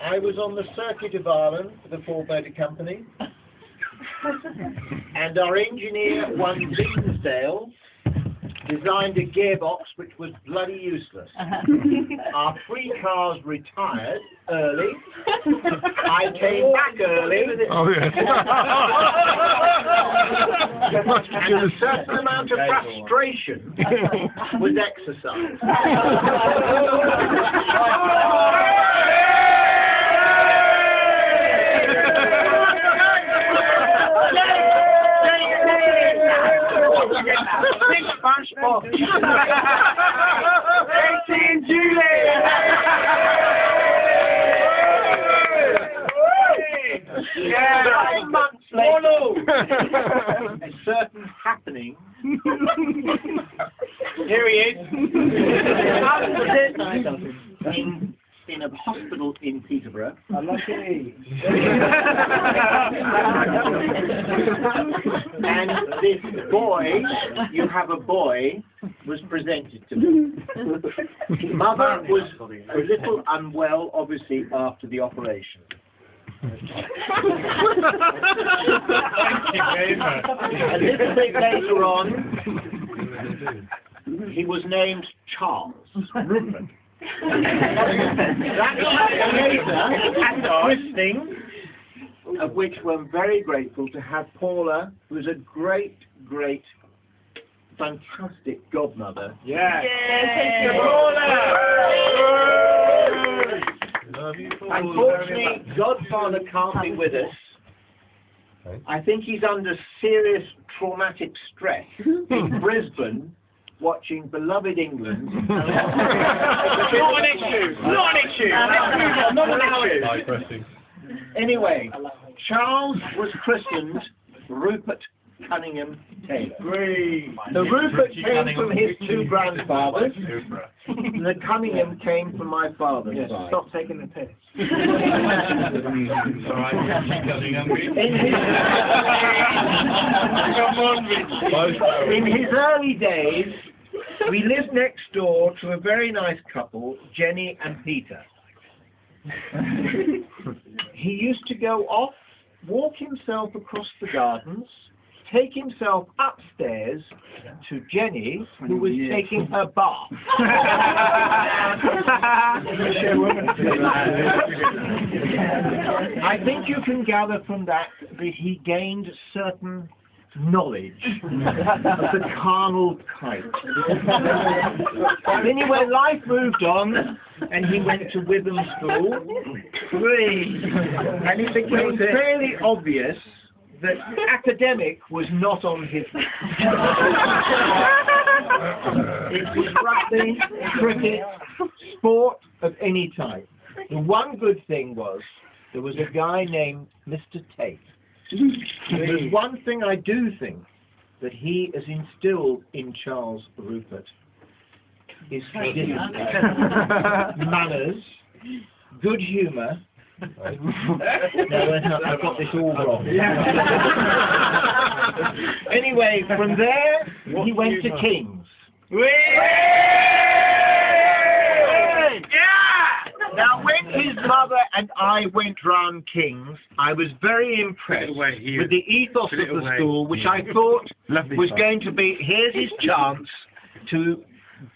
I was on the circuit of Ireland for the Ford Motor Company, and our engineer, one Linsdale, designed a gearbox which was bloody useless. Our 3 cars retired early. I came back early. Oh, yes. And a certain amount of frustration was exercised. Big SpongeBob. Casey and Julie. Yeah. 9 months later, a certain happening. Here he is. In a hospital in Peterborough. Unlucky. And this boy, you have a boy, was presented to me. Mother was a little unwell, obviously, after the operation. A little bit later on, he was named Charles Rupert. That happened later at the christening, of which we're very grateful to have Paula, who's a great, fantastic godmother. Yeah. Thank you, Paula. Unfortunately, Godfather can't be with us. I think he's under serious traumatic stress in Brisbane, watching beloved England. Not an issue. Not an issue. Not an issue. Anyway, Charles was christened Rupert Cunningham Taylor. The Rupert came from his 2 grandfathers. The Cunningham came from my father's side. Stop taking the piss. In his early days, we lived next door to a very nice couple, Jenny and Peter. He used to go off, walk himself across the gardens, take himself upstairs to Jenny, who was taking her bath. I think you can gather from that he gained certain knowledge of the carnal kind. Anyway, life moved on, and he went to Witham School, and it became fairly obvious that academic was not on his list. It was rugby, cricket, sport of any type. The one good thing was there was a guy named Mr. Tate. There's one thing I do think that he has instilled in Charles Rupert is manners, good humour. No, I've got this all wrong. Anyway, from there he went to King's. Now, when his mother and I went round King's, I was very impressed with the ethos of the school, which I thought was going to be, here's his chance to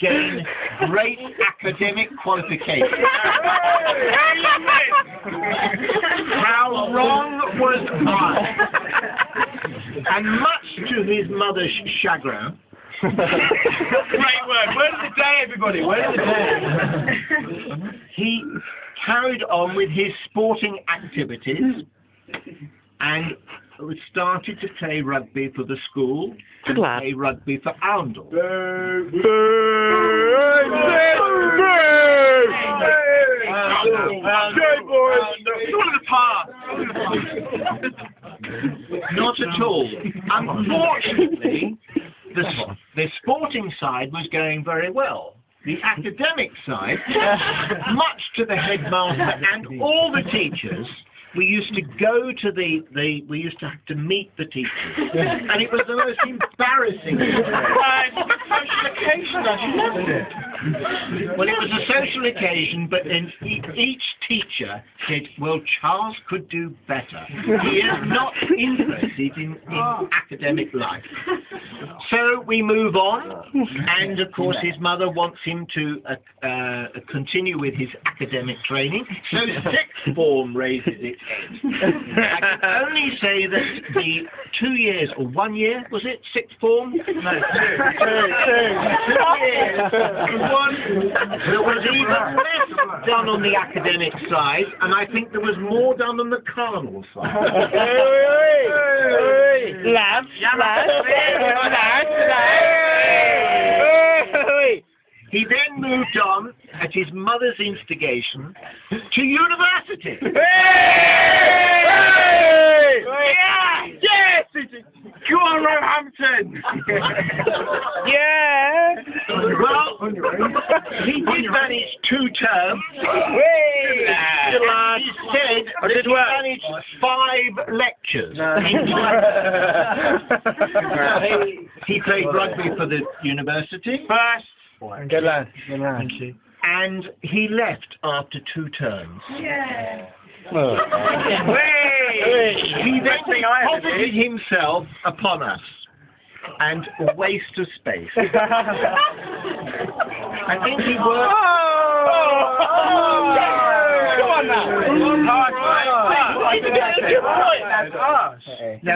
gain great academic qualifications. How wrong was I? And much to his mother's chagrin, Great word. Word of the day, everybody. Word of the day. he carried on with his sporting activities and started to play rugby for the school and play rugby for Oundle. Not at all. Unfortunately, the sporting side was going very well. The academic side, much to the headmaster and all the teachers, we used to go to we used to have to meet the teachers, and it was the most embarrassing social occasion, Well, it was a social occasion, but then each teacher said, well, Charles could do better. He is not interested in academic life. So we move on, and of course his mother wants him to continue with his academic training, so sixth form raises its head. I can only say that the 2 years, or 1 year, was it, sixth form? No, 2 years. There was even less done on the academic side, and I think there was more done on the carnal side. He then moved on, at his mother's instigation, to university. Yes! Go on, Roehampton! Yeah! Well, he did manage 2 terms. He said that he managed 5 lectures. He played rugby for the university. Good lad. And he left after 2 terms. Yeah. He then deposited himself upon us, and a waste of space. I think he worked. Come on now.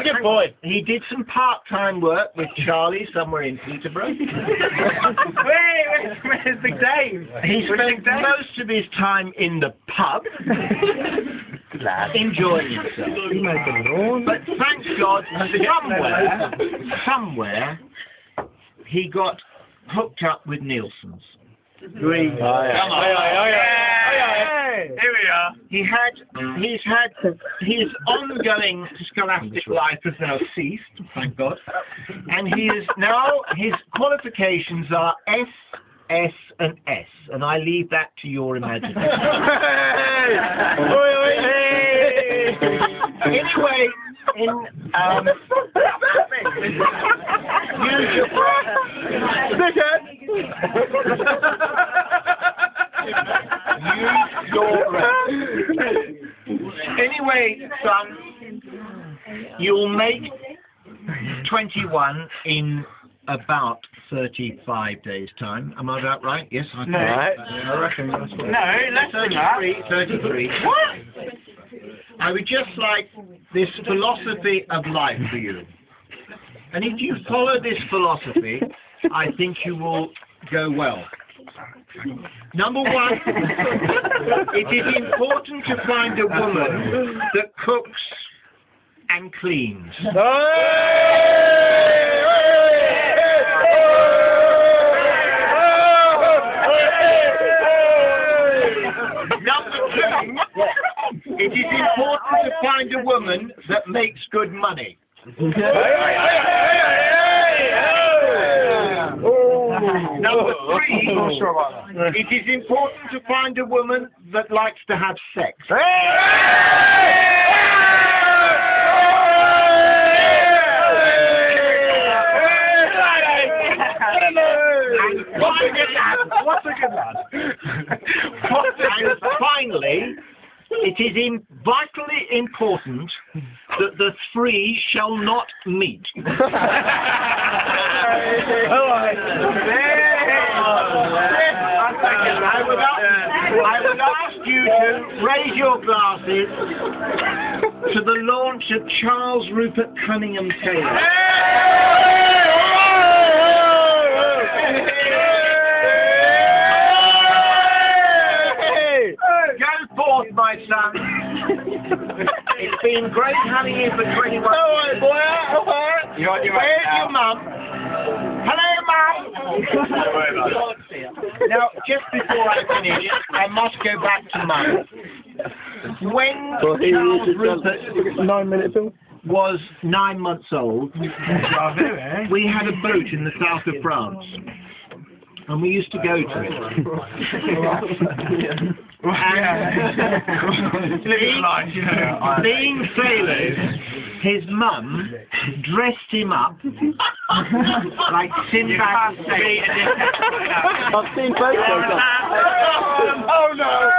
Good boy. He did some part-time work with Charlie somewhere in Peterborough. Where's Big Dave? He spent most of his time in the pub, enjoying himself. But thank God, somewhere, he got hooked up with Nielsen's. Here we are. He's had his ongoing scholastic life has now ceased, thank God, and he is now, his qualifications are S, S, and S, and I leave that to your imagination. Anyway, Anyway, son, you'll make 21 in about 35 days' time. Am I about right? Yes, I think. Right. I reckon that's right. No, less than that. 33. What? I would just like this philosophy of life for you. And if you follow this philosophy, I think you will go well. Number 1, it is important to find a woman that cooks and cleans. Number 2, it is important to find a woman that makes good money. Number 3, it is important to find a woman that likes to have sex. And finally, it is vitally important that the 3 shall not meet. I would ask you to raise your glasses to the launch of Charles Rupert Cunningham Taylor. Go forth, my son. It's been great having you for 21 years. Where's your mum? Hello, Mum. Now, just before I finish, I must go back to Mum. When Charles Rupert 9-minute film. was 9 months old, we had a boat in the south of France, and we used to go to it. And being sailors, his mum dressed him up like Sinbad. I've seen photos of Oh no!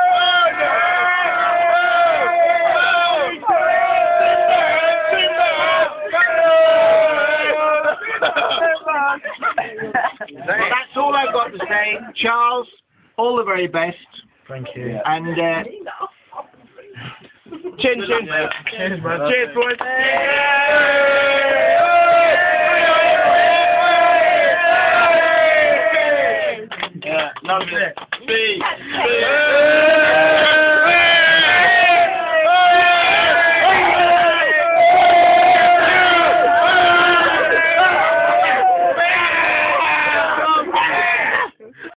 Well, that's all I've got to say. Charles, all the very best. Thank you. And Chin, chin. Cheers, man. Cheers, boys. Yeah, lovely.